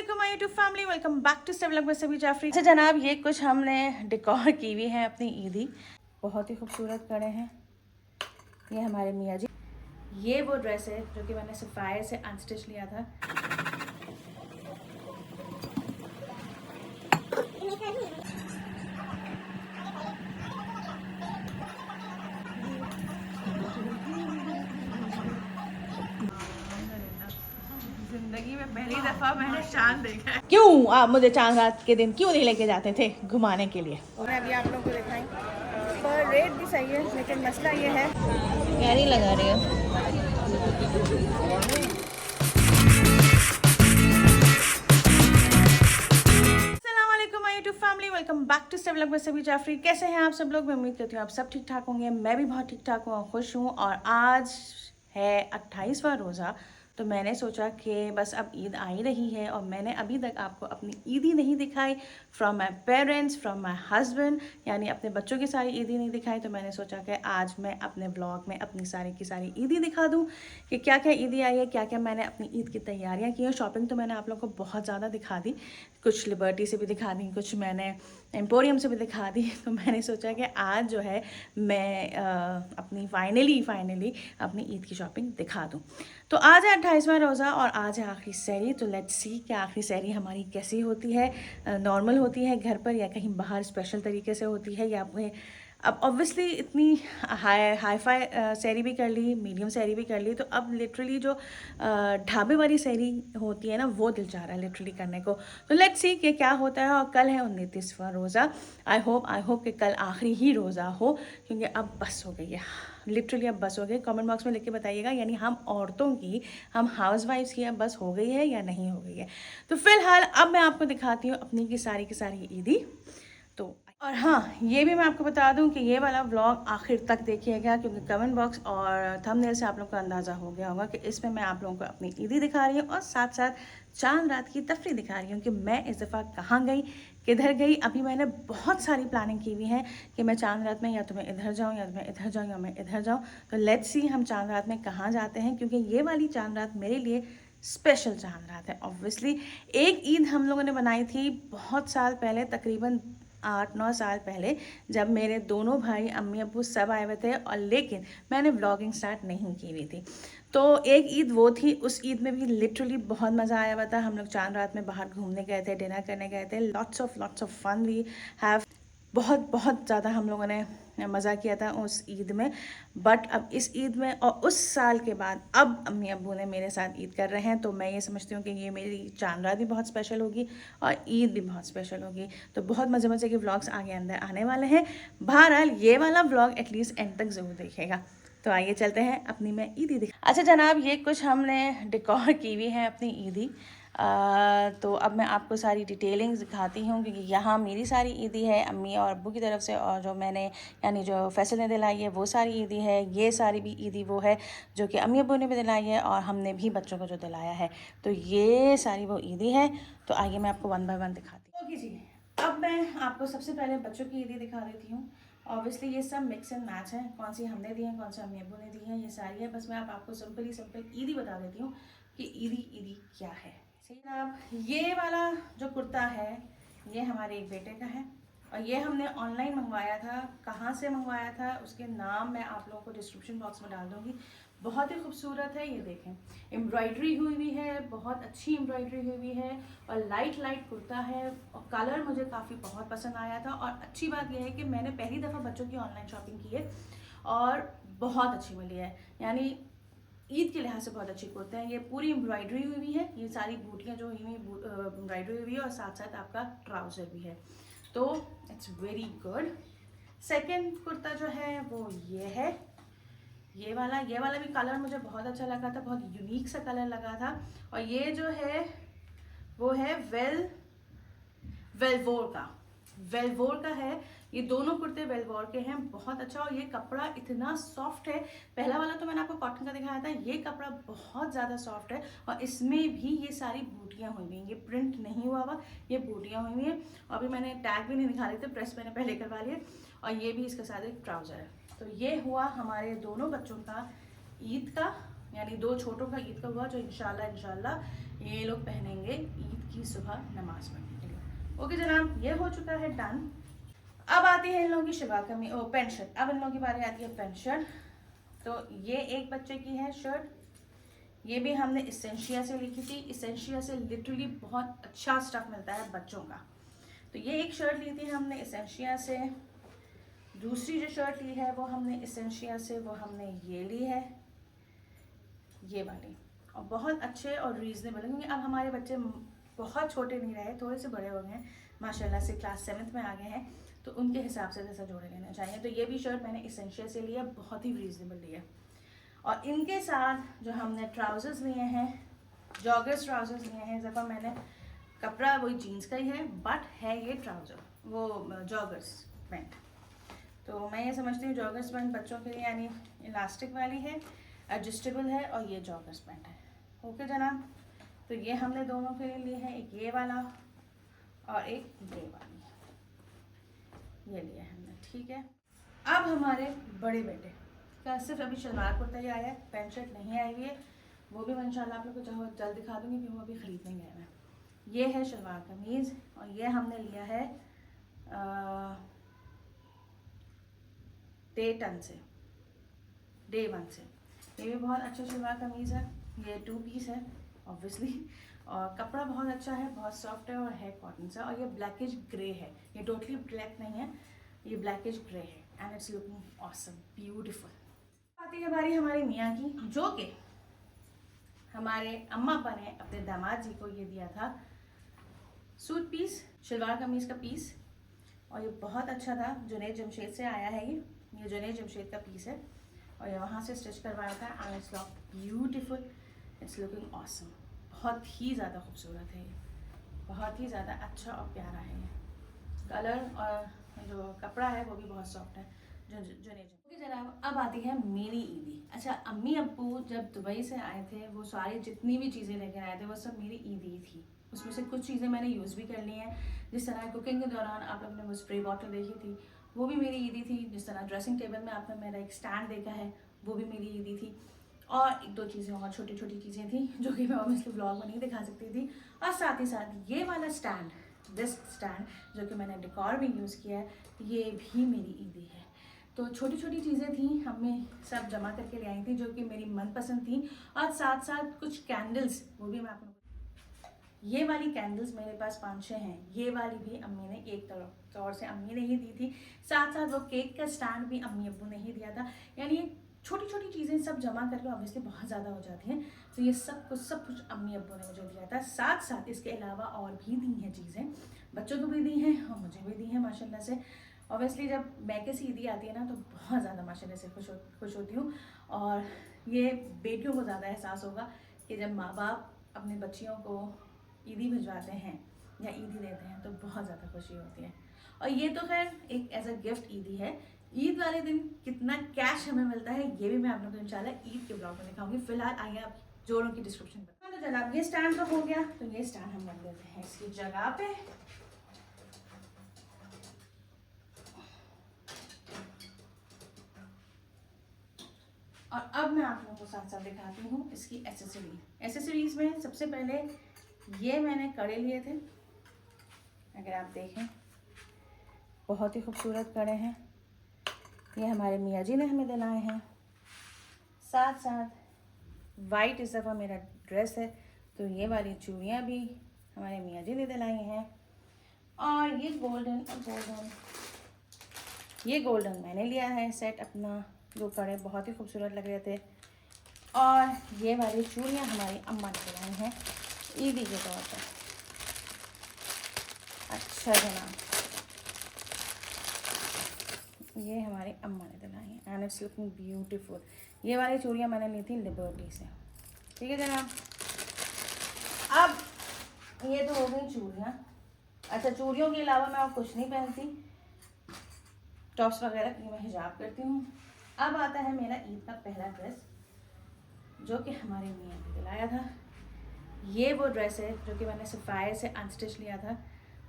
अस्सलामुअलैकुम my YouTube family, welcome back to step vlog में सभी जाफरी। अच्छा जनाब, ये कुछ हमने डेकोर की हुई है अपनी ईदी। बहुत ही खूबसूरत कड़े हैं ये हमारे मियाँ जी। ये वो ड्रेस है जो कि मैंने सफ़ायर से अनस्टिच लिया था। जिंदगी में पहली दफा मैंने चांद देखा है। क्यों आप मुझे चांद रात के दिन क्यों नहीं लेके जाते थे घुमाने के लिए? मैं अभी आप लोगों को दिखाई पर रेट भी सही है, लेकिन मसला ये है यारी लगा रही है। YouTube family, welcome back to step vlog में सभी जाफरी। कैसे हैं आप सब लोग? मैं उम्मीद करती हूँ आप सब ठीक ठाक होंगे। मैं भी बहुत ठीक ठाक हूँ और खुश हूँ। और आज है 28वां रोज़ा, तो मैंने सोचा कि बस अब ईद आ ही रही है और मैंने अभी तक आपको अपनी ईदी नहीं दिखाई from my parents, from my husband, यानी अपने बच्चों की सारी ईदी नहीं दिखाई। तो मैंने सोचा कि आज मैं अपने ब्लॉग में अपनी सारी की सारी ईदी दिखा दूँ कि क्या क्या ईदी आई है, क्या क्या मैंने अपनी ईद की तैयारियाँ की हैं। शॉपिंग तो मैंने आप लोगों को बहुत ज़्यादा दिखा दी, कुछ लिबर्टी से भी दिखा दी, कुछ मैंने एम्पोरियम से भी दिखा दी। तो मैंने सोचा कि आज जो है मैं अपनी फाइनली अपनी ईद की शॉपिंग दिखा दूँ। तो आज है 28वां रोज़ा और आज है आखिरी सहरी। तो लेट्स सी कि आखिरी सहरी हमारी कैसी होती है, नॉर्मल होती है घर पर या कहीं बाहर स्पेशल तरीके से होती है, या फिर अब ऑब्वियसली इतनी हाई फाई सहरी भी कर ली, मीडियम सहरी भी कर ली, तो अब लिटरली जो ढाबे वाली सहरी होती है ना, वो दिल चाह रहा है लिटरली करने को। तो लेट्स सी कि क्या होता है। और कल है 29वां रोज़ा। आई होप कि कल आखिरी ही रोज़ा हो, क्योंकि अब बस हो गई है, लिटरली अब बस हो गई। कमेंट बॉक्स में लिख के बताइएगा, यानी हम औरतों की, हम हाउस वाइफ्स की अब बस हो गई है या नहीं हो गई है। तो फिलहाल अब मैं आपको दिखाती हूँ अपनी की सारी ईदी। तो और हाँ, ये भी मैं आपको बता दूं कि ये वाला व्लॉग आखिर तक देखिएगा, क्योंकि कमेंट बॉक्स और थंबनेल से आप लोगों को अंदाज़ा हो गया होगा कि इसमें मैं आप लोगों को अपनी ईदी दिखा रही हूँ और साथ साथ चांद रात की तफरी दिखा रही हूँ कि मैं इस दफ़ा कहाँ गई, किधर गई। अभी मैंने बहुत सारी प्लानिंग की हुई है कि मैं चांद रात में या तो मैं इधर जाऊँ या मैं इधर जाऊँ या मैं इधर जाऊँ। तो लेट्स सी हम चांद रात में कहाँ जाते हैं, क्योंकि ये वाली चांद रात मेरे लिए स्पेशल चांद रात है। ऑब्वियसली एक ईद हम लोगों ने बनाई थी बहुत साल पहले, तकरीबन 8-9 साल पहले, जब मेरे दोनों भाई, अम्मी अब्बू सब आए हुए थे, और लेकिन मैंने व्लॉगिंग स्टार्ट नहीं की हुई थी। तो एक ईद वो थी, उस ईद में भी लिटरली बहुत मज़ा आया हुआ था। हम लोग चांद रात में बाहर घूमने गए थे, डिनर करने गए थे, lots of fun we have. बहुत ज़्यादा हम लोगों ने मज़ा किया था उस ईद में। बट अब इस ईद में और उस साल के बाद अब अम्मी अब्बू ने मेरे साथ ईद कर रहे हैं, तो मैं ये समझती हूँ कि ये मेरी चांद रात भी बहुत स्पेशल होगी और ईद भी बहुत स्पेशल होगी। तो बहुत मज़े के व्लॉग्स आगे अंदर आने वाले हैं। बहरहाल ये वाला व्लॉग एटलीस्ट एंड तक ज़रूर देखिएगा। तो आइए चलते हैं अपनी मैं ईदी दिखा। अच्छा जनाब, ये कुछ हमने डेकोर की हुई है अपनी ईदी। तो अब मैं आपको सारी डिटेलिंग्स दिखाती हूँ, क्योंकि यहाँ मेरी सारी ईदी है अम्मी और अब्बू की तरफ से, और जो मैंने यानी जो फैसल ने दिलाई है वो सारी ईदी है। ये सारी भी ईदी वो है जो कि अम्मी अब्बू ने भी दिलाई है और हमने भी बच्चों को जो दिलाया है। तो ये सारी वो ईदी है। तो आइए मैं आपको 1 बाय 1 दिखाती हूँ। ओके जी, अब मैं आपको सबसे पहले बच्चों की ईदी दिखा देती हूँ। ऑब्वियसली ये सब मिक्स एंड मैच है, कौन सी हमने दी है, कौन सी अम्मी अब्बू ने दी है, ये सारी है। बस मैं आपको सिंपल ईदी बता देती हूँ कि ईदी क्या है। अब ये वाला जो कुर्ता है, ये हमारे एक बेटे का है और ये हमने ऑनलाइन मंगवाया था। कहाँ से मंगवाया था उसके नाम मैं आप लोगों को डिस्क्रिप्शन बॉक्स में डाल दूँगी। बहुत ही खूबसूरत है, ये देखें, एम्ब्रॉयडरी हुई हुई है, बहुत अच्छी एम्ब्रॉयडरी हुई हुई है और लाइट कुर्ता है और कलर मुझे काफ़ी बहुत पसंद आया था। और अच्छी बात यह है कि मैंने पहली दफ़ा बच्चों की ऑनलाइन शॉपिंग की है और बहुत अच्छी मिली है, यानी ईद के लिहाज से बहुत अच्छी कुर्ते हैं। ये पूरी एम्ब्रॉयडरी हुई हुई है, ये सारी बूटियाँ जो हुई हुई एम्ब्रॉयडरी हुई है और साथ साथ आपका ट्राउज़र भी है, तो it's very good. Second kurta जो है वो ये है, ये वाला भी कलर मुझे बहुत अच्छा लगा था, बहुत यूनिक सा कलर लगा था। और ये जो है वो है वेलवोर का है। ये दोनों कुर्ते वेलवोर के हैं, बहुत अच्छा। और ये कपड़ा इतना सॉफ्ट है, पहला वाला तो मैंने आपको कॉटन का दिखाया था, ये कपड़ा बहुत ज़्यादा सॉफ्ट है और इसमें भी ये सारी बूटियाँ हुई हुई हैं, ये प्रिंट नहीं हुआ, ये बूटियाँ हुई हुई हैं। और अभी मैंने टैग भी नहीं दिखा रहे थे, प्रेस मैंने पहले करवा लिए। और ये भी इसके साथ एक ट्राउज़र है। तो ये हुआ हमारे दोनों बच्चों का ईद का, यानी 2 छोटों का ईद का हुआ, जो इंशाल्लाह ये लोग पहनेंगे ईद की की सुबह नमाज पढ़ने के लिए। ओके जनाब, ये हो चुका है डन। अब आती है इन लोगों की शिवा कमी पेंट शर्ट। अब इन लोगों की बारी आती है पेंट शर्ट। तो ये एक बच्चे की है शर्ट, ये भी हमने इसेंशिया से लिखी थी। इसेंशिया से लिटरली बहुत अच्छा स्टफ मिलता है बच्चों का। तो ये एक शर्ट ली थी हमने इसेंशिया से। दूसरी जो शर्ट ली है वो हमने इसेंशिया से, वो हमने ये ली है, ये वाली। और बहुत अच्छे और रीजनेबल है, क्योंकि अब हमारे बच्चे बहुत छोटे नहीं रहे, थोड़े से बड़े हो गए हैं माशाल्लाह से, क्लास 7th में आ गए हैं, तो उनके हिसाब से जैसा जोड़े लेना चाहिए। तो ये भी शर्ट मैंने इसेंशियल से लिया, बहुत ही रीजनेबल लिया। और इनके साथ जो हमने ट्राउजर्स लिए हैं, जॉगर्स ट्राउजर्स लिए हैं। जब मैंने कपड़ा वही जीन्स का ही है, बट है ये ट्राउजर वो जॉगर्स पैंट। तो मैं ये समझती हूँ जॉगर्स पैंट बच्चों के लिए यानी इलास्टिक वाली है, एडजस्टेबल है, और ये जॉगर्स पैंट है। ओके जनाब, तो ये हमने दोनों के लिए लिए हैं, एक ये वाला और एक ये वाली, ये लिया है हमने। ठीक है, अब हमारे बड़े बेटे का सिर्फ अभी शलवार कुर्ता ही आया है, पैंट शर्ट नहीं आई हुई है। वो भी मैं इंशाल्लाह आप लोग को चाहो जल्द दिखा दूंगी, क्योंकि वो अभी खरीदने गए हैं। ये है शलवार कमीज़, और ये हमने लिया है डे 1 से। ये भी बहुत अच्छा शलवार कमीज़ है, ये 2 पीस है ऑब्वियसली, और कपड़ा बहुत अच्छा है, बहुत सॉफ्ट है, और है कॉटन से। और ये ब्लैकिश ग्रे है, ये टोटली ब्लैक नहीं है, ये ब्लैकिश ग्रे है, and it's looking awesome, beautiful. आती है बारी हमारी मियाँ की, जो कि हमारे अम्मा अब्बा ने अपने दामाद जी को ये दिया था सूट पीस, शलवार कमीज़ का पीस, और ये बहुत अच्छा था। जुनैद जमशेद से आया है ये जुनैद जमशेद का पीस है, और ये वहाँ से स्टिच करवाया था, and it's look beautiful, it's looking awesome. बहुत ही ज़्यादा खूबसूरत है ये, बहुत ही ज़्यादा अच्छा और प्यारा है ये कलर, और जो कपड़ा है वो भी बहुत सॉफ्ट है। ओके जनाब, अब आती है मेरी ईदी। अच्छा, अम्मी अब्बू जब दुबई से आए थे, वो सारी जितनी भी चीज़ें लेकर आए थे वो सब मेरी ईदी थी। उसमें से कुछ चीज़ें मैंने यूज़ भी कर ली हैं, जिस तरह कुकिंग के दौरान आप लोग ने वो स्प्रे बॉटल देखी थी, वो भी मेरी ईदी थी। जिस तरह ड्रेसिंग टेबल में आपने मेरा एक स्टैंड देखा है, वो भी मेरी ईदी थी। और एक दो चीज़ें और छोटी छोटी चीज़ें थी जो कि मैं ऑब्वियसली व्लॉग में नहीं दिखा सकती थी। और साथ ही साथ ये वाला स्टैंड, दिस स्टैंड, जो कि मैंने डेकोर में यूज़ किया है, ये भी मेरी ईदी है। तो छोटी छोटी चीज़ें थी, हमें सब जमा करके ले आई थी, जो कि मेरी मनपसंद थी। और साथ साथ कुछ कैंडल्स, वो भी मैं आप लोगों को, ये वाली कैंडल्स मेरे पास 5-6 हैं। ये वाली भी अम्मी ने एक तौर से अम्मी ने ही दी थी। साथ साथ वो केक का स्टैंड भी अम्मी अब्बू ने ही दिया था। यानी ये छोटी छोटी चीज़ें सब जमा करके ऑब्वियसली बहुत ज़्यादा हो जाती हैं, तो ये सब कुछ अम्मी अब्बू ने मुझे दिया था। साथ साथ इसके अलावा और भी दी हैं चीज़ें, बच्चों को भी दी हैं और मुझे भी दी हैं माशाल्लाह से। ऑब्वियसली जब मैके से ईदी आती है ना, तो बहुत ज़्यादा माशाल्लाह से खुश होती हूँ। और ये बेटियों को ज़्यादा एहसास होगा कि जब माँ बाप अपने बच्चियों को ईदी भिजवाते हैं या ईदी देते हैं, तो बहुत ज़्यादा खुशी होती है। और ये तो खैर एक एज अ गिफ्ट ईदी है। ईद वाले दिन कितना कैश हमें मिलता है, ये भी मैं आप लोगों को इंशाल्लाह ईद के ब्लॉग में दिखाऊंगी। फिलहाल आइए आप जोड़ों की डिस्क्रिप्शन पर। हाँ तो जनाब, ये स्टैंड तो हो गया, तो ये स्टैंड हम रख देते हैं इसकी जगह पे। और अब मैं आप लोगों को साथ साथ दिखाती हूँ इसकी एसेसरीज में सबसे पहले ये मैंने कड़े लिए थे, अगर आप देखें बहुत ही खूबसूरत कड़े हैं। ये हमारे मियाँ जी ने हमें दिलाए हैं। साथ साथ वाइट इस दफ़ा मेरा ड्रेस है, तो ये वाली चूड़ियाँ भी हमारे मियाँ जी ने दिलाई हैं। और ये गोल्डन मैंने लिया है सेट अपना। दो कड़े बहुत ही खूबसूरत लग रहे थे। और ये वाली चूड़ियाँ हमारी अम्मा ने दिलाई हैं ईदी के तौर पर। अच्छा जनाब, ये हमारी अम्मा ने दिलाई हैं, एंड इट्स लुकिंग ब्यूटीफुल। ये वाली चूड़ियाँ मैंने ली थी लिबर्टी से। ठीक है जनाब, अब ये तो हो गई चूड़ियाँ। अच्छा, चूड़ियों के अलावा मैं और कुछ नहीं पहनती, टॉप्स वगैरह की मैं हिजाब करती हूँ। अब आता है मेरा ईद का पहला ड्रेस, जो कि हमारे मियाँ ने दिलाया था। ये वो ड्रेस है जो कि मैंने सफ़ायर से अनस्टिच लिया था।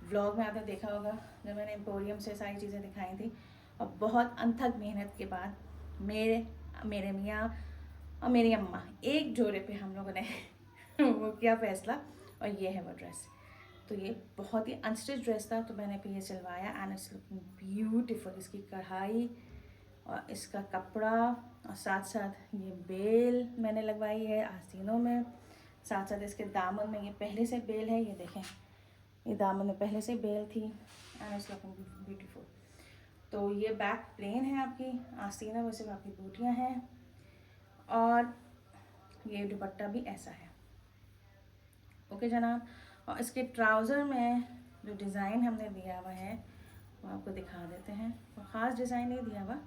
व्लॉग में आपने देखा होगा जब मैंने एम्पोरियम से सारी चीज़ें दिखाई थी। और बहुत अनथक मेहनत के बाद मेरे मियाँ और मेरी अम्मा एक जोड़े पे हम लोगों ने वो किया फ़ैसला, और ये है वो ड्रेस। तो ये बहुत ही अनस्टिच ड्रेस था, तो मैंने फिर ये सिलवाया एंड इट्स लुकिंग ब्यूटीफुल। इसकी कढ़ाई और इसका कपड़ा और साथ साथ ये बेल मैंने लगवाई है आस्तीनों में, साथ साथ इसके दामन में ये पहले से बेल है, ये देखें ये दामन में पहले से बेल थी एंड इट्स लुकिंग ब्यूटीफुल। तो ये बैक प्लेन है आपकी, आस्तीना वैसे आपकी बूटियाँ हैं और ये दुपट्टा भी ऐसा है। ओके जनाब, और इसके ट्राउज़र में जो डिज़ाइन हमने दिया हुआ है वो आपको दिखा देते हैं। तो ख़ास डिज़ाइन नहीं दिया हुआ,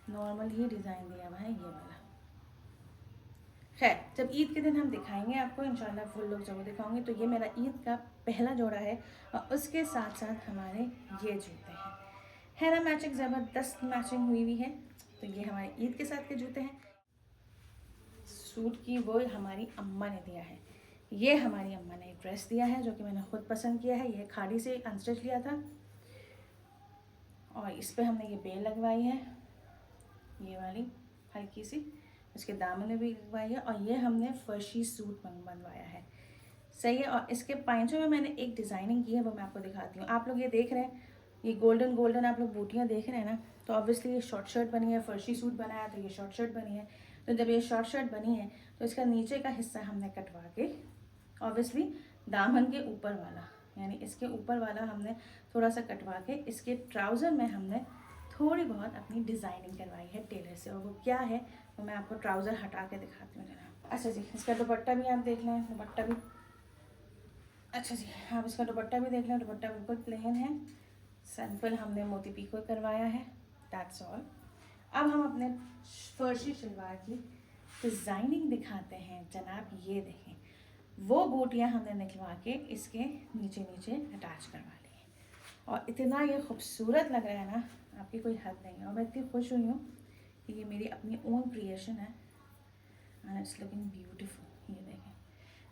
नॉर्मल ही डिज़ाइन दिया हुआ है ये वाला। खैर जब ईद के दिन हम दिखाएंगे आपको इंशाल्लाह, फुल लोग जरूर दिखाऊंगे। तो ये मेरा ईद का पहला जोड़ा है और उसके साथ साथ हमारे ये जूते हैं, है ना मैचिंग, ज़बरदस्त मैचिंग हुई हुई है। तो ये हमारे ईद के साथ के जूते हैं। सूट की वो हमारी अम्मा ने दिया है, ये हमारी अम्मा ने ड्रेस दिया है जो कि मैंने खुद पसंद किया है। ये खाड़ी से अनस्टिच लिया था और इस पे हमने ये बेल लगवाई है, ये वाली हल्की सी, इसके दामन में भी लगवाई है और ये हमने फर्शी सूट बनवाया है, सही है। और इसके पाइंचों में मैंने एक डिज़ाइनिंग की है, वो मैं आपको दिखाती हूँ। आप लोग ये देख रहे हैं, ये गोल्डन गोल्डन आप लोग बूटियाँ देख रहे हैं ना, तो ऑब्वियसली ये शॉर्ट शर्ट बनी है, फर्शी सूट बनाया तो ये शॉर्ट शर्ट बनी है। तो जब ये शॉर्ट शर्ट बनी है तो इसका नीचे का हिस्सा हमने कटवा के ऑब्वियसली दामन के ऊपर वाला, यानी इसके ऊपर वाला हमने थोड़ा सा कटवा के इसके ट्राउज़र में हमने थोड़ी बहुत अपनी डिज़ाइनिंग करवाई है टेलर से। और वो क्या है वो मैं आपको ट्राउज़र हटा के दिखाती हूँ जरा। अच्छा जी, इसका दुपट्टा भी आप देख लें, दुपट्टा भी अच्छा जी, आप इसका दुपट्टा भी देख लें। दुपट्टा बिल्कुल प्लेन है, सिंपल हमने मोती पीको करवाया है, दैट्स ऑल। अब हम अपने फर्शी शलवार की डिज़ाइनिंग दिखाते हैं जनाब। ये देखें, वो बूटियाँ हमने निकलवा के इसके नीचे नीचे अटैच करवा ली है और इतना ये खूबसूरत लग रहा है ना, आपकी कोई हद नहीं है। और मैं इतनी खुश हुई हूँ कि ये मेरी अपनी ओन क्रिएशन है एंड इट्स लुकिंग ब्यूटीफुल। ये देखें,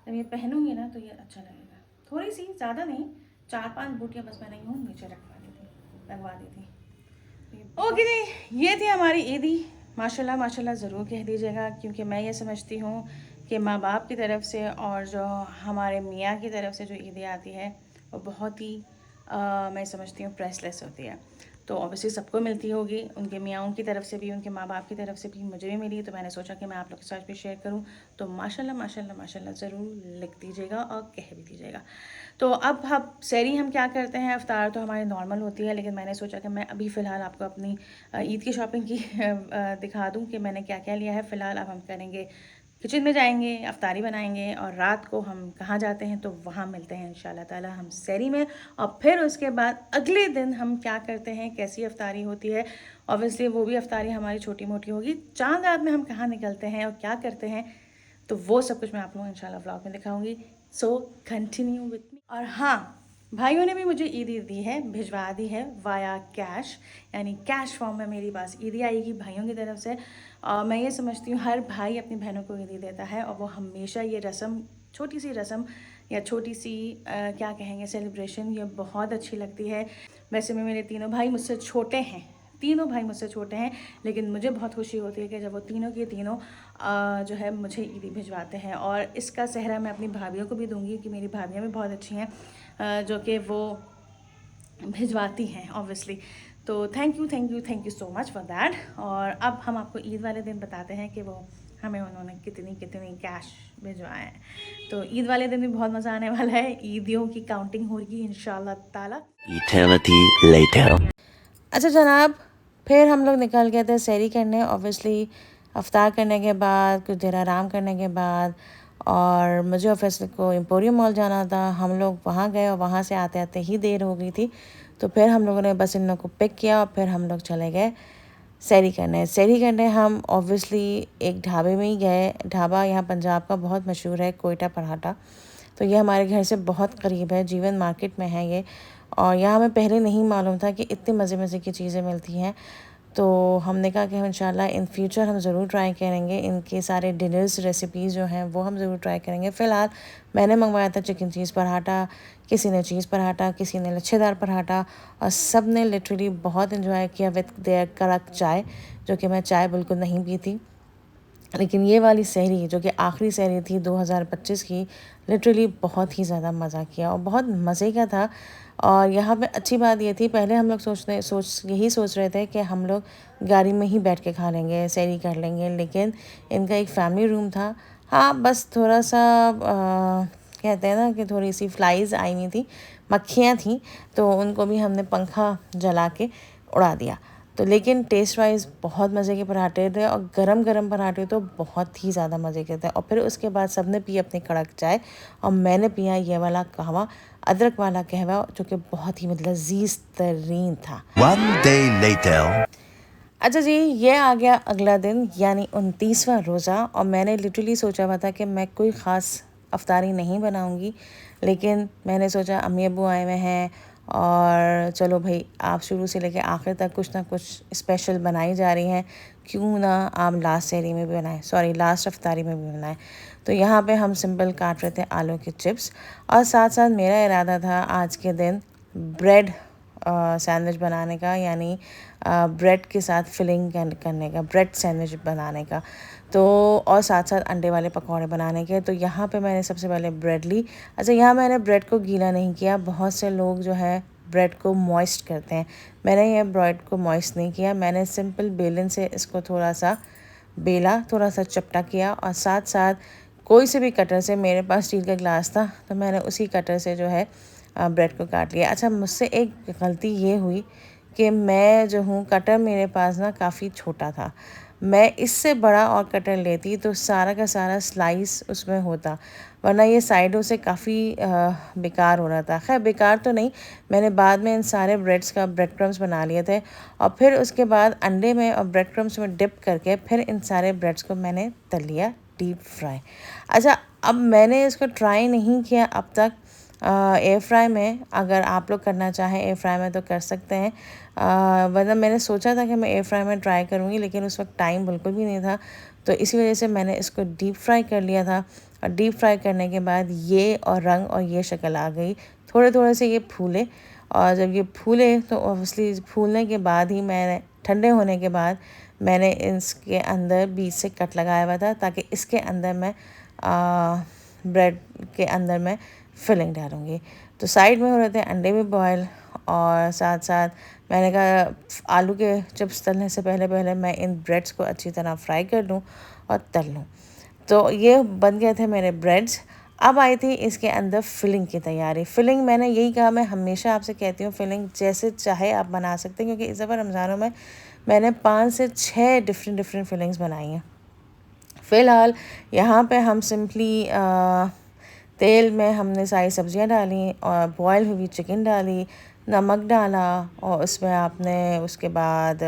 जब ये पहनूंगी ना तो ये अच्छा लगेगा। थोड़ी सी, ज़्यादा नहीं, 4-5 बूटियाँ बस मैंने यूँ नीचे लगवा दी थी। ओके जी, ये थी हमारी ईदी। माशाल्लाह माशाल्लाह ज़रूर कह दीजिएगा, क्योंकि मैं ये समझती हूँ कि माँ बाप की तरफ से और जो हमारे मियाँ की तरफ से जो ईदें आती है वो बहुत ही मैं समझती हूँ प्राइसलेस होती है। तो ऑब्वियसली सबको मिलती होगी, उनके मियाँ की तरफ से भी, उनके माँ बाप की तरफ से भी, मुझे भी मिली। तो मैंने सोचा कि मैं आप लोग के साथ भी शेयर करूँ। तो माशाल्लाह माशाल्लाह माशाल्लाह ज़रूर लिख दीजिएगा और कह भी दीजिएगा। तो अब हम सहरी हम क्या करते हैं, अफ्तार तो हमारी नॉर्मल होती है, लेकिन मैंने सोचा कि मैं अभी फ़िलहाल आपको अपनी ईद की शॉपिंग की दिखा दूँ कि मैंने क्या क्या लिया है। फ़िलहाल अब हम करेंगे, किचन में जाएंगे, अफ्तारी बनाएंगे और रात को हम कहाँ जाते हैं तो वहाँ मिलते हैं इंशाल्लाह ताला हम सहरी में। और फिर उसके बाद अगले दिन हम क्या करते हैं, कैसी अफ्तारी होती है, ऑब्वियसली वो भी अफ्तारी हमारी छोटी मोटी होगी। चांद रात में हम कहाँ निकलते हैं और क्या करते हैं, तो वो सब कुछ मैं आप लोगों को इंशाल्लाह व्लॉग में दिखाऊंगी। So continue with me. और हाँ, भाइयों ने भी मुझे ईदी दी है, भिजवा दी है वाया कैश, यानी कैश फॉर्म में मेरी पास ईदी आएगी भाइयों की तरफ से। और मैं ये समझती हूँ हर भाई अपनी बहनों को ईदी देता है और वो हमेशा ये रस्म, छोटी सी रस्म या छोटी सी क्या कहेंगे सेलिब्रेशन, ये बहुत अच्छी लगती है। वैसे में मेरे तीनों भाई मुझसे छोटे हैं, तीनों भाई मुझसे छोटे हैं, लेकिन मुझे बहुत खुशी होती है कि जब वो तीनों के तीनों जो है मुझे ईदी भिजवाते हैं। और इसका सेहरा मैं अपनी भाभीयों को भी दूंगी कि मेरी भाभीयाँ भी बहुत अच्छी हैं जो कि वो भिजवाती हैं ऑब्वियसली। तो thank you so much for that. और अब हम आपको ईद वाले दिन बताते हैं कि वो हमें उन्होंने कितनी कैश भिजवाए हैं। तो ईद वाले दिन भी बहुत मज़ा आने वाला है, ईदियों की काउंटिंग होगी इंशाल्लाह ताला। Eternity later. अच्छा जनाब, फिर हम लोग निकल गए थे सैरी करने, ऑब्वियसली अफ्तार करने के बाद, कुछ देर आराम करने के बाद, और मुझे और फैसल को एम्पोरियम मॉल जाना था। हम लोग वहाँ गए और वहाँ से आते आते ही देर हो गई थी। तो फिर हम लोगों ने बस इन लोग को पिक किया और फिर हम लोग चले गए सैरी करने हम ऑब्वियसली एक ढाबे में ही गए। ढाबा यहाँ पंजाब का बहुत मशहूर है, कोयटा पराठा। तो ये हमारे घर से बहुत करीब है, जीवन मार्केट में है ये। और यहाँ हमें पहले नहीं मालूम था कि इतने मज़े की चीज़ें मिलती हैं। तो हमने कहा कि हम इंशाल्लाह इन फ्यूचर हम ज़रूर ट्राई करेंगे, इनके सारे डिनर्स रेसिपीज़ जो हैं वो हम ज़रूर ट्राई करेंगे। फ़िलहाल मैंने मंगवाया था चिकन चीज़ पराठा, किसी ने चीज़ पराठा, किसी ने लच्छेदार पराठा, और सब ने लिटरली बहुत इन्जॉय किया विद देयर कड़क चाय, जो कि मैं चाय बिल्कुल नहीं पी थी। लेकिन ये वाली सहरी जो कि आखिरी सहरी थी 2025 की, लिटरली बहुत ही ज़्यादा मज़ा किया और बहुत मज़े का था। और यहाँ पे अच्छी बात ये थी, पहले हम लोग यही सोच रहे थे कि हम लोग गाड़ी में ही बैठ के खा लेंगे, सहरी कर लेंगे, लेकिन इनका एक फैमिली रूम था। हाँ, बस थोड़ा सा कहते हैं ना कि थोड़ी सी फ्लाइज आई हुई थी, मक्खियाँ थीं, तो उनको भी हमने पंखा जला के उड़ा दिया। तो लेकिन टेस्ट वाइज बहुत मज़े के पराठे थे और गरम गरम पराठे तो बहुत ही ज़्यादा मज़े के थे। और फिर उसके बाद सबने पी अपनी कड़क चाय और मैंने पिया ये वाला कहवा, अदरक वाला कहवा, जो कि बहुत ही मतलब लजीज तरीन था। One day later. अच्छा जी, ये आ गया अगला दिन यानी 29वां रोज़ा और मैंने लिटरली सोचा हुआ था कि मैं कोई ख़ास अफ्तारी नहीं बनाऊंगी, लेकिन मैंने सोचा अम्मी अब्बू आए हुए हैं और चलो भाई आप शुरू से लेके आखिर तक कुछ ना कुछ स्पेशल बनाई जा रही हैं, क्यों ना आप लास्ट सहरी में भी बनाएं, सॉरी लास्ट अफ्तारी में भी बनाएं। तो यहाँ पे हम सिंपल काट रहे थे आलू के चिप्स और साथ साथ मेरा इरादा था आज के दिन ब्रेड सैंडविच बनाने का, यानी ब्रेड के साथ फिलिंग करने का, ब्रेड सैंडविच बनाने का। तो और साथ साथ अंडे वाले पकौड़े बनाने के। तो यहाँ पे मैंने सबसे पहले ब्रेड ली। अच्छा, यहाँ मैंने ब्रेड को गीला नहीं किया, बहुत से लोग जो है ब्रेड को मॉइस्ट करते हैं, मैंने ये ब्रेड को मॉइस्ट नहीं किया। मैंने सिंपल बेलन से इसको थोड़ा सा बेला, थोड़ा सा चपटा किया और साथ साथ कोई से भी कटर से, मेरे पास स्टील का ग्लास था तो मैंने उसी कटर से जो है ब्रेड को काट लिया। अच्छा, मुझसे एक गलती ये हुई कि मैं जो हूँ, कटर मेरे पास ना काफ़ी छोटा था, मैं इससे बड़ा और कटर लेती तो सारा का सारा स्लाइस उसमें होता, वरना ये साइडों से काफ़ी बेकार हो रहा था। खैर बेकार तो नहीं, मैंने बाद में इन सारे ब्रेड्स का ब्रेड क्रम्स बना लिए थे और फिर उसके बाद अंडे में और ब्रेड क्रम्स में डिप करके फिर इन सारे ब्रेड्स को मैंने तल लिया डीप फ्राई। अच्छा, अब मैंने इसको ट्राई नहीं किया अब तक एयर फ्राई में, अगर आप लोग करना चाहें एयर फ्राई में तो कर सकते हैं, वरना मैंने सोचा था कि मैं एयर फ्राई में ट्राई करूँगी, लेकिन उस वक्त टाइम बिल्कुल भी नहीं था, तो इसी वजह से मैंने इसको डीप फ्राई कर लिया था। और डीप फ्राई करने के बाद ये और रंग और ये शक्ल आ गई, थोड़े थोड़े से ये फूले, और जब ये फूले तो ऑब्वियसली फूलने के बाद ही मैंने, ठंडे होने के बाद मैंने इसके अंदर बीच से कट लगाया हुआ था, ताकि इसके अंदर मैं ब्रेड के अंदर मैं फिलिंग डालूँगी। तो साइड में हो रहे थे अंडे भी बॉयल, और साथ साथ मैंने कहा आलू के चिप्स तलने से पहले पहले मैं इन ब्रेड्स को अच्छी तरह फ्राई कर लूँ और तल लूँ। तो ये बन गए थे मेरे ब्रेड्स। अब आई थी इसके अंदर फिलिंग की तैयारी। फिलिंग मैंने यही कहा, मैं हमेशा आपसे कहती हूँ फिलिंग जैसे चाहे आप बना सकते हैं, क्योंकि इस दफ़ा रमज़ानों में मैंने 5 से 6 डिफरेंट फिलिंग्स बनाई हैं। फ़िलहाल यहाँ पे हम सिंपली तेल में हमने सारी सब्जियां डाली और बॉयल हुई चिकन डाली, नमक डाला और उसमें आपने उसके बाद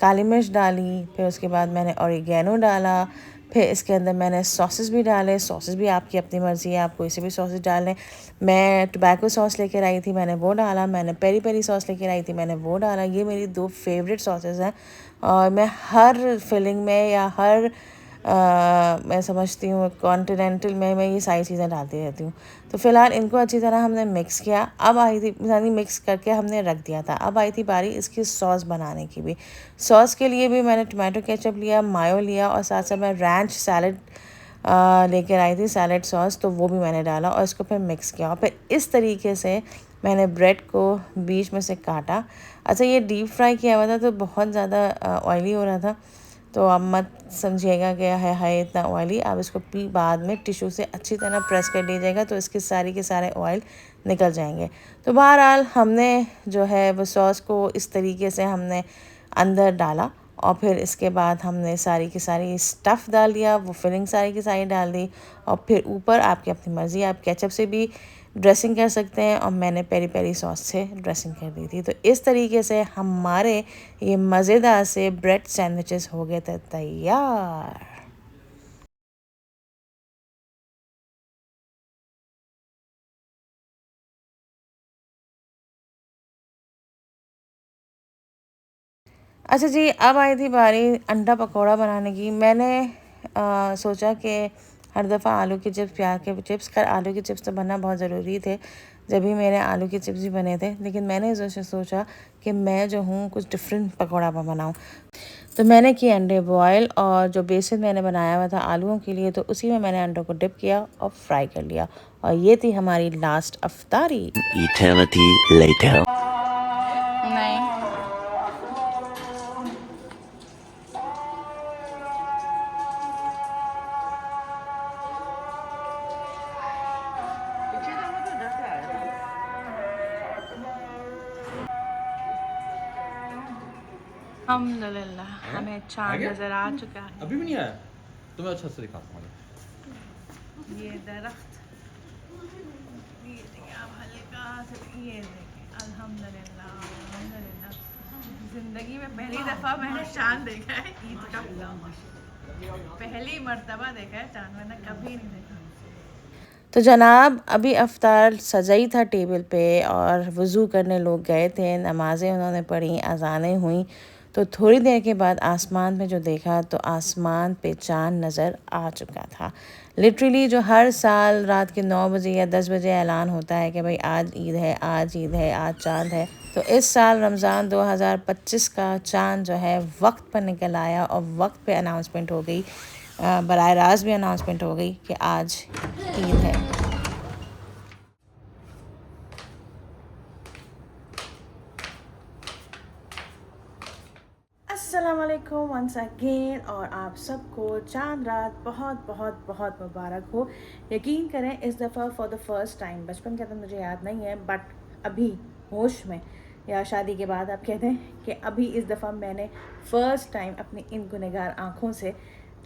काली मिर्च डाली, फिर उसके बाद मैंने ऑरिगेनो डाला, फिर इसके अंदर मैंने सॉसेस भी डाले। सॉसेस भी आपकी अपनी मर्ज़ी है, आप कोई से भी सॉसेस डाल लें। मैं टोबैको सॉस लेकर आई थी, मैंने वो डाला, मैंने पेरी पेरी सॉस लेकर आई थी, मैंने वो डाला। ये मेरी 2 फेवरेट सॉसेस हैं और मैं हर फिलिंग में या हर मैं समझती हूँ कॉन्टिनेंटल में मैं ये सारी चीज़ें डालती रहती हूँ। तो फ़िलहाल इनको अच्छी तरह हमने मिक्स किया। अब आई थी, यानी मिक्स करके हमने रख दिया था। अब आई थी बारी इसकी सॉस बनाने की भी। सॉस के लिए भी मैंने टमाटो केचप लिया, मायो लिया और साथ साथ मैं रैंच सैलड लेकर आई थी, सैलड सॉस, तो वो भी मैंने डाला और इसको फिर मिक्स किया और फिर इस तरीके से मैंने ब्रेड को बीच में से काटा। अच्छा, ये डीप फ्राई किया हुआ था तो बहुत ज़्यादा ऑयली हो रहा था, तो आप मत समझिएगा कि है इतना ऑयली। आप इसको बाद में टिश्यू से अच्छी तरह प्रेस कर लीजिएगा तो इसके सारी के सारे ऑयल निकल जाएंगे। तो बहरहाल हमने जो है वो सॉस को इस तरीके से हमने अंदर डाला और फिर इसके बाद हमने सारी की सारी स्टफ़ डाल दिया, वो फिलिंग सारी की सारी डाल दी और फिर ऊपर आपकी अपनी मर्ज़ी, आप केचप से भी ड्रेसिंग कर सकते हैं और मैंने पेरी पेरी सॉस से ड्रेसिंग कर दी थी। तो इस तरीके से हमारे ये मज़ेदार से ब्रेड सैंडविचेस हो गए थे तैयार। अच्छा जी, अब आई थी बारी अंडा पकौड़ा बनाने की। मैंने सोचा कि हर दफ़ा आलू के चिप्स, प्याज के चिप्स, कर आलू के चिप्स तो बनना बहुत ज़रूरी थे, जब भी मेरे आलू के चिप्स भी बने थे। लेकिन मैंने सोचा कि मैं जो हूँ कुछ डिफरेंट पकौड़ा बनाऊँ, तो मैंने किए अंडे बॉयल, और जो बेसन मैंने बनाया हुआ था आलूओं के लिए, तो उसी में मैंने अंडों को डिप किया और फ्राई कर लिया। और ये थी हमारी लास्ट अफ्तारी। Eternity later. नहीं, अल्हम्दुलिल्लाह हमें चाँद नज़र आ चुका है। अभी भी नहीं आया? तुम्हें अच्छा से दिखाता हूँ। ये दरख्त, ये देखिए आप हल्का से, ये देखिए अल्हम्दुलिल्लाह अल्हम्दुलिल्लाह। ज़िंदगी में पहली दफ़ा मैंने चाँद देखा है ईद का, पहली मर्तबा देखा है चाँद, मैंने कभी नहीं देखा। तो जनाब अभी अफ्तार सजा ही था टेबल पे, और वज़ू करने लोग गए थे, नमाज़ें उन्होंने पढ़ी, अज़ानें हुई। तो थोड़ी देर के बाद आसमान में जो देखा, तो आसमान पे चाँद नज़र आ चुका था। लिटरली जो हर साल रात के 9 बजे या 10 बजे ऐलान होता है कि भाई आज ईद है, आज ईद है, आज चाँद है, तो इस साल रमज़ान 2025 का चाँद जो है वक्त पर निकल आया, और वक्त पे अनाउंसमेंट हो गई, बराह रास्त भी अनाउंसमेंट हो गई कि आज ईद है। अस्सलाम वालेकुम वंस अगेन, और आप सबको चांद रात बहुत बहुत बहुत मुबारक हो। यकीन करें इस दफ़ा फॉर द फर्स्ट टाइम, बचपन का तो मुझे याद नहीं है, बट अभी होश में या शादी के बाद आप कहते हैं कि अभी इस दफ़ा मैंने फ़र्स्ट टाइम अपनी इन गुनहगार आँखों से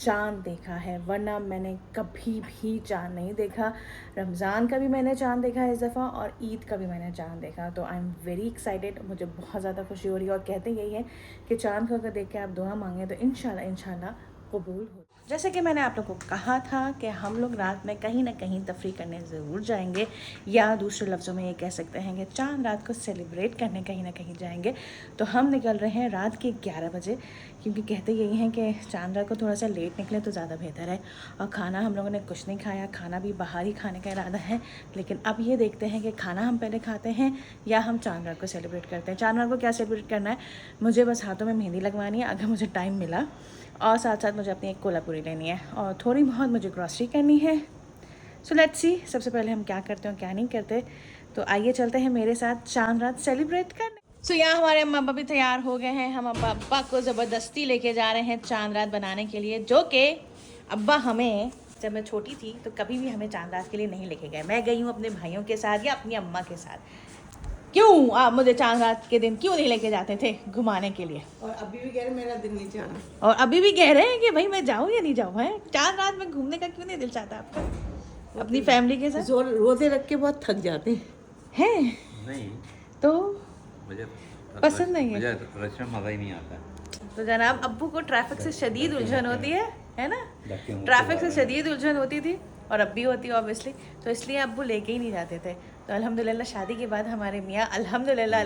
चाँद देखा है, वरना मैंने कभी भी चाँद नहीं देखा। रमज़ान का भी मैंने चाँद देखा है इस दफ़ा, और ईद का भी मैंने चाँद देखा। तो आई एम वेरी एक्साइटेड, मुझे बहुत ज़्यादा खुशी हो रही है। और कहते यही है कि चाँद को अगर देख के आप दुआ मांगें तो इंशाल्लाह कबूल हो। जैसे कि मैंने आप लोगों को कहा था कि हम लोग रात में कहीं ना कहीं तफरी करने ज़रूर जाएंगे, या दूसरे लफ्ज़ों में ये कह सकते हैं कि चाँद रात को सेलिब्रेट करने कहीं ना कहीं जाएंगे। तो हम निकल रहे हैं रात के 11 बजे, क्योंकि कहते यही हैं कि चाँद रात को थोड़ा सा लेट निकले तो ज़्यादा बेहतर है। और खाना हम लोगों ने कुछ नहीं खाया, खाना भी बाहर ही खाने का इरादा है। लेकिन अब ये देखते हैं कि खाना हम पहले खाते हैं या हम चाँद रात को सेलिब्रेट करते हैं। चाँद रात को क्या सेलिब्रेट करना है, मुझे बस हाथों में मेहंदी लगवानी है अगर मुझे टाइम मिला, और साथ साथ मुझे अपनी एक कोल्हापुरी लेनी है, और थोड़ी बहुत मुझे ग्रॉसरी करनी है। सो लेट्स सी सबसे पहले हम क्या करते हैं क्या नहीं करते। तो आइए चलते हैं मेरे साथ चाँद रात सेलिब्रेट करने। सो यहाँ हमारे अम्मा अब्बा भी तैयार हो गए हैं। हम अब्बा अब्बा को ज़बरदस्ती लेके जा रहे हैं चाँद रात बनाने के लिए, जो कि अब्बा हमें जब मैं छोटी थी तो कभी भी हमें चाँद रात के लिए नहीं लेके गए। मैं गई हूँ अपने भाइयों के साथ या अपनी अम्मा के साथ। क्यों आप मुझे चाँद रात के दिन क्यों नहीं लेके जाते थे घुमाने के लिए? और अभी भी कह रहे मेरा दिल नहीं चाह, और अभी भी कह रहे हैं कि भाई मैं जाऊँ या नहीं जाऊँ। है चाँद रात में घूमने का क्यों नहीं दिल चाहता आपका अपनी फैमिली के साथ? रोजे रख के बहुत थक जाते हैं नहीं, तो मुझे पसंद नहीं है, मुझे रश में मज़ा ही नहीं आता। तो जनाब अब्बू को ट्रैफिक से शदीद उलझन होती है ना? ट्रैफिक से शदीद उलझन होती थी, और अब भी होती है ऑब्वियसली, तो इसलिए अब्बू लेके ही नहीं जाते थे। तो अल्हम्दुलिल्लाह शादी के बाद हमारे मियाँ अल्हम्दुलिल्लाह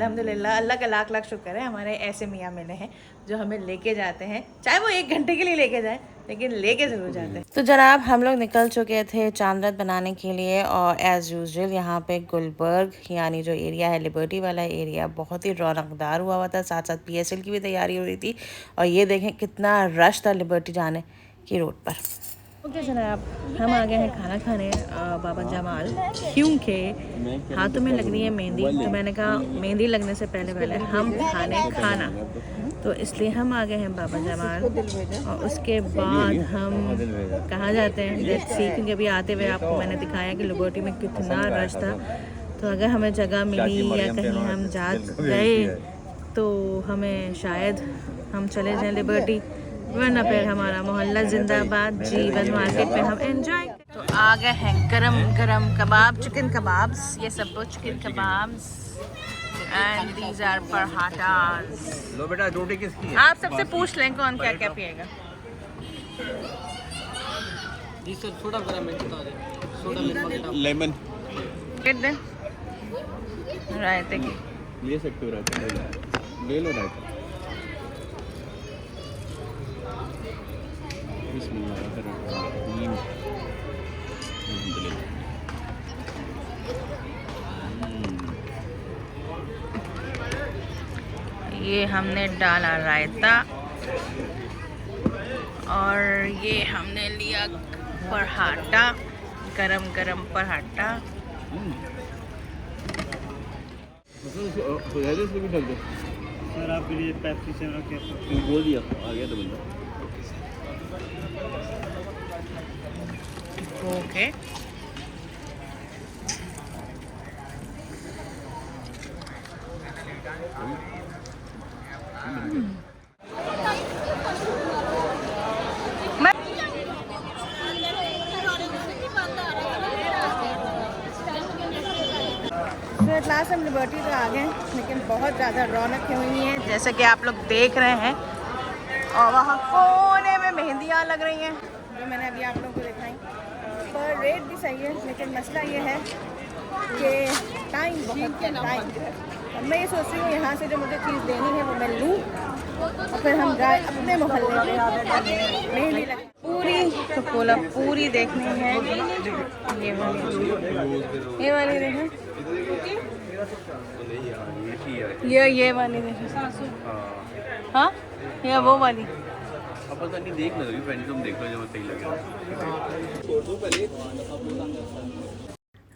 अल्लाह का लाख लाख शुक्र है, हमारे ऐसे मियाँ मिले हैं जो हमें लेके जाते हैं, चाहे वो 1 घंटे के लिए लेके जाए, लेकिन लेके ज़रूर जाते हैं। तो जनाब हम लोग निकल चुके थे चाँद रात बनाने के लिए, और एज़ यूजुअल यहाँ पे गुलबर्ग यानी जो एरिया है लिबर्टी वाला एरिया बहुत ही रौनकदार हुआ था। साथ साथ PSL की भी तैयारी हो रही थी, और ये देखें कितना रश था लिबर्टी जाने की रोड पर। ओके जनाब हम आ गए हैं खाना खाने बाबा जमाल, क्योंकि हाथों में लग रही है मेहंदी, तो मैंने कहा मेहंदी लगने से पहले हम खाने खाना, तो इसलिए हम आ गए हैं बाबा जमाल। और उसके बाद हम कहाँ जाते हैं लेट्स सी, क्योंकि अभी आते हुए आपको मैंने दिखाया कि लिबर्टी में कितना रश था। तो अगर हमें जगह मिली या कहीं हम जा गए तो हमें शायद हम चले जाएं लिबर्टी, वरना फिर हमारा मोहल्ला जिंदाबाद जीवन मार्केट में हम एंजॉय। तो आ गए हैं गरम गरम कबाब, चिकन कबाब्स, ये सब chicken kebabs, and these are parathas. लो बेटा रोटी किसकी है? आप सबसे पूछ लें कौन क्या क्या पिएगा। जी सर थोड़ा गरम है, सोडा लेमन किट दें रायते की, ले सकते हो, रायता ले लो रायता। बिस्मिल्लाह। ये हमने डाला रायता और ये हमने लिया पराठा, गरम गरम पराठा। सर आपके लिए पेप्सी से रखे बोल दिया आ गया तो बंदा। ओके तो एट लास्ट हम लिबर्टी तो आ गए, लेकिन बहुत ज़्यादा रौनक हुई है जैसे कि आप लोग देख रहे हैं। और वहाँ कोने में मेहंदियाँ लग रही हैं जो मैंने अभी आप लोगों को दिखाई। पर रेट भी सही है, लेकिन मसला ये है कि टाइम बहुत है, टाइम। मैं ये सोच रही हूँ यहाँ से जो मुझे चीज़ लेनी है वो मैं लूँ और फिर हम जाए अपने मोहल्ले में मेहंदी लगे। पूरी तो कोला पूरी देखनी है, ये वाली देखें, ये वाली देखें। हाँ या वो वाली। अब पता नहीं, देख लो फ्रेंड, तुम देख लो जो सही लगे।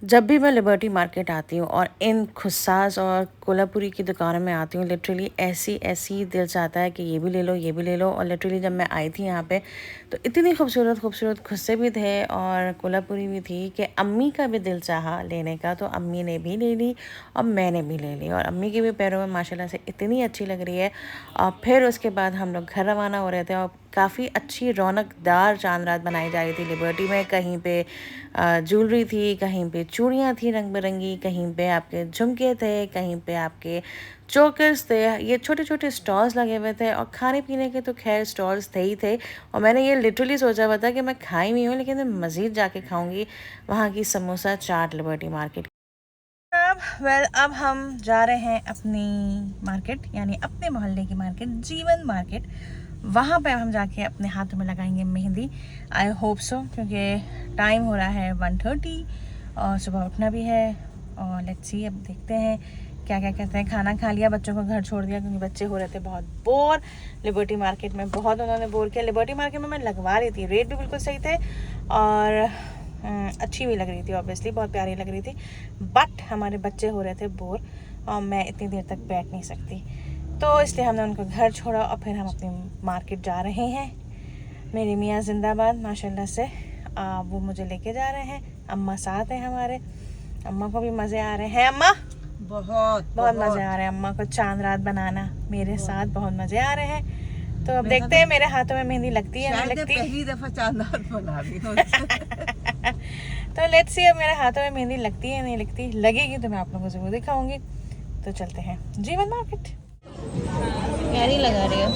जब भी मैं लिबर्टी मार्केट आती हूँ और इन खुसास और कोल्हापुरी की दुकानों में आती हूँ, लिटरली ऐसी दिल चाहता है कि ये भी ले लो, ये भी ले लो। और लिटरली जब मैं आई थी यहाँ पे तो इतनी खूबसूरत खुस्से भी थे और कोल्हापुरी भी थी कि अम्मी का भी दिल चाहा लेने का, तो अम्मी ने भी ले ली और मैंने भी ले ली। और अम्मी के भी पैरों में माशाल्लाह से इतनी अच्छी लग रही है। और फिर उसके बाद हम लोग घर रवाना हो रहे थे और काफ़ी अच्छी रौनकदार चांद रात बनाई जा रही थी लिबर्टी में। कहीं पे ज्वेलरी थी, कहीं पे चूड़ियाँ थी रंग बिरंगी, कहीं पे आपके झुमके थे, कहीं पे आपके चोकर्स थे। ये छोटे छोटे स्टॉल्स लगे हुए थे और खाने पीने के तो खैर स्टॉल्स थे ही थे। और मैंने ये लिटरली सोचा हुआ था कि मैं खाई नहीं हूँ, लेकिन मैं मज़ीद जाके खाऊंगी वहाँ की समोसा चाट लिबर्टी मार्केट। अब हम जा रहे हैं अपनी मार्केट, यानी अपने मोहल्ले की मार्केट, जीवन मार्केट। वहाँ पे हम जाके अपने हाथों में लगाएंगे मेहंदी। आई होप सो, क्योंकि टाइम हो रहा है 1:30 और सुबह उठना भी है। और लेट्स सी, अब देखते हैं क्या क्या कहते हैं। खाना खा लिया, बच्चों को घर छोड़ दिया क्योंकि बच्चे हो रहे थे बहुत बोर। लिबर्टी मार्केट में बहुत उन्होंने बोर किया। लिबर्टी मार्केट में मैं लगवा रही थी, रेट भी बिल्कुल सही थे और अच्छी भी लग रही थी, ऑब्वियसली बहुत प्यारी लग रही थी। बट हमारे बच्चे हो रहे थे बोर और मैं इतनी देर तक बैठ नहीं सकती, तो इसलिए हमने उनको घर छोड़ा और फिर हम अपनी मार्केट जा रहे हैं। मेरी मियाँ जिंदाबाद माशाल्लाह से। वो मुझे लेके जा रहे हैं, अम्मा साथ हैं हमारे, अम्मा को भी मज़े आ रहे हैं। अम्मा बहुत मज़े आ रहे हैं अम्मा को चांद रात बनाना, मेरे साथ बहुत मज़े आ रहे हैं। तो अब देखते हैं मेरे हाथों में मेहंदी लगती है नहीं लगती। पहली दफा चांद रात बना रही हूं। तो लेट्स सी अब मेरे हाथों में मेहंदी लगती है नहीं लगती। लगेगी तो मैं आप लोगों को ज़रूर दिखाऊंगी। तो चलते हैं जीवन मार्केट। प्यारी लगा रही हो,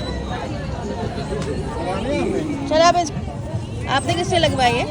चलो आप आपने किससे लगवाई है?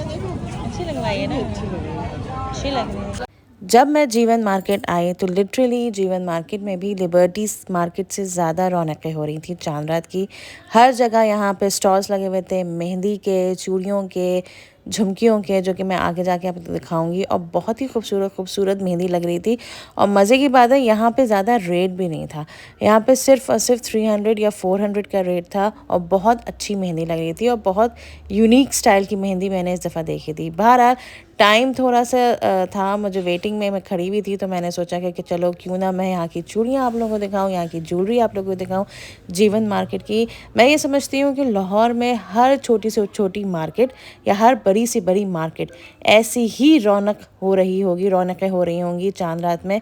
अच्छी लगवाई है ना, अच्छी लग रही है। जब मैं जीवन मार्केट आई तो लिटरली जीवन मार्केट में भी लिबर्टी मार्केट से ज़्यादा रौनकें हो रही थी चांद रात की। हर जगह यहाँ पे स्टॉल्स लगे हुए थे मेहंदी के, चूड़ियों के, झुमकियों के, जो कि मैं आगे जाके आपको दिखाऊंगी। और बहुत ही खूबसूरत मेहंदी लग रही थी। और मज़े की बात है यहाँ पे ज़्यादा रेट भी नहीं था, यहाँ पे सिर्फ 300 या 400 का रेट था और बहुत अच्छी मेहंदी लग रही थी और बहुत यूनिक स्टाइल की मेहंदी मैंने इस दफ़ा देखी थी। बहरहाल टाइम थोड़ा सा था, मुझे वेटिंग में मैं खड़ी हुई थी, तो मैंने सोचा कि चलो क्यों ना मैं यहाँ की चूड़ियाँ आप लोगों को दिखाऊँ, यहाँ की ज्वेलरी आप लोगों को दिखाऊँ जीवन मार्केट की। मैं ये समझती हूँ कि लाहौर में हर छोटी से छोटी मार्केट या हर बड़ी से बड़ी मार्केट ऐसी ही रौनक हो रही होगी, रौनकें हो रही होंगी चांद रात में,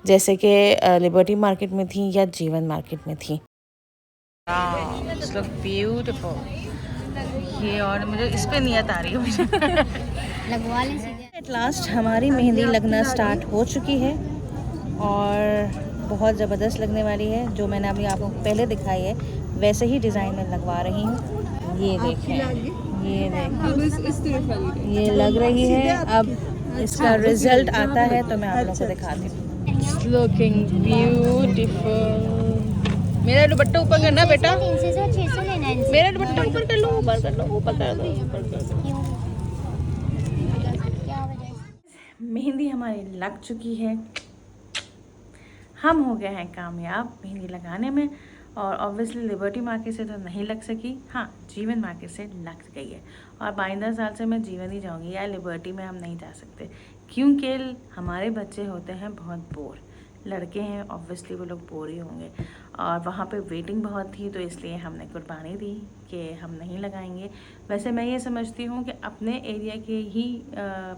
जैसे कि लिबर्टी मार्केट में थी या जीवन मार्केट में थी। ब्यूटीफुल। ये और मुझे इस पे नियत आ रही है मुझे लगवा लें सीधे। एट लास्ट हमारी मेहंदी लगना स्टार्ट हो चुकी है और बहुत ज़बरदस्त लगने वाली है। जो मैंने अभी आपको पहले दिखाई है वैसे ही डिज़ाइन में लगवा रही हूँ। ये देखें, ये देखें, ये लग रही है। अब इसका रिजल्ट आता है तो मैं आप लोगों को दिखाती हूँ। Looking beautiful. मेरा दुपट्टा ऊपर करना बेटा, 300 और 600 लेना है। मेरा दुपट्टा ऊपर कर लो, ऊपर कर लो, ऊपर कर दो, ऊपर कर दो। क्यों? क्या मेहंदी हमारी लग चुकी है, हम हो गए हैं कामयाब मेहंदी लगाने में। और ऑब्वियसली लिबर्टी मार्केट से तो नहीं लग सकी, हाँ जीवन मार्केट से लग गई है। और 22 साल से मैं जीवन ही जाऊँगी यार, लिबर्टी में हम नहीं जा सकते क्योंकि हमारे बच्चे होते हैं बहुत बोर, लड़के हैं ऑब्वियसली वो लोग बोर ही होंगे। और वहाँ पे वेटिंग बहुत थी तो इसलिए हमने कुर्बानी दी कि हम नहीं लगाएंगे। वैसे मैं ये समझती हूँ कि अपने एरिया के ही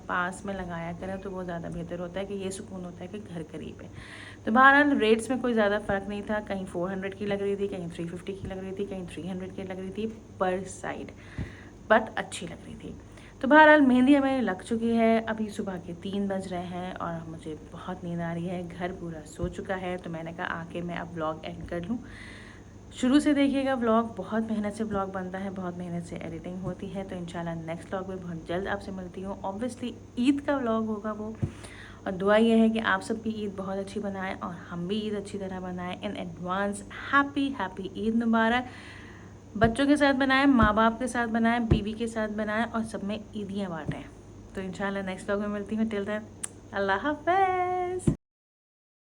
पास में लगाया करें तो वो ज़्यादा बेहतर होता है, कि ये सुकून होता है कि घर करीब है। तो बहरहाल रेट्स में कोई ज़्यादा फ़र्क नहीं था, कहीं 400 की लग रही थी, कहीं 350 की लग रही थी, कहीं 300 की लग रही थी पर साइड, बट अच्छी लग रही थी। तो बहरहाल मेहंदी हमें लग चुकी है, अभी सुबह के 3 बज रहे हैं और मुझे बहुत नींद आ रही है, घर पूरा सो चुका है। तो मैंने कहा आके मैं अब व्लॉग एंड कर लूँ। शुरू से देखिएगा व्लॉग, बहुत मेहनत से व्लॉग बनता है, बहुत मेहनत से एडिटिंग होती है। तो इंशाल्लाह नेक्स्ट व्लॉग में बहुत जल्द आपसे मिलती हूँ। ऑब्वियसली ईद का व्लॉग होगा वो, और दुआ यह है कि आप सबकी ईद बहुत अच्छी बनाएं और हम भी ईद अच्छी तरह बनाएं। इन एडवांस हैप्पी ईद मुबारक। बच्चों के साथ बनाएं, माँ बाप के साथ बनाएं, बीवी के साथ बनाएं और सब में ईदियाँ बाँटें। तो इंशाल्लाह नेक्स्ट व्लॉग में मिलती हूँ। टिल देन अल्लाह हाफ़िज़।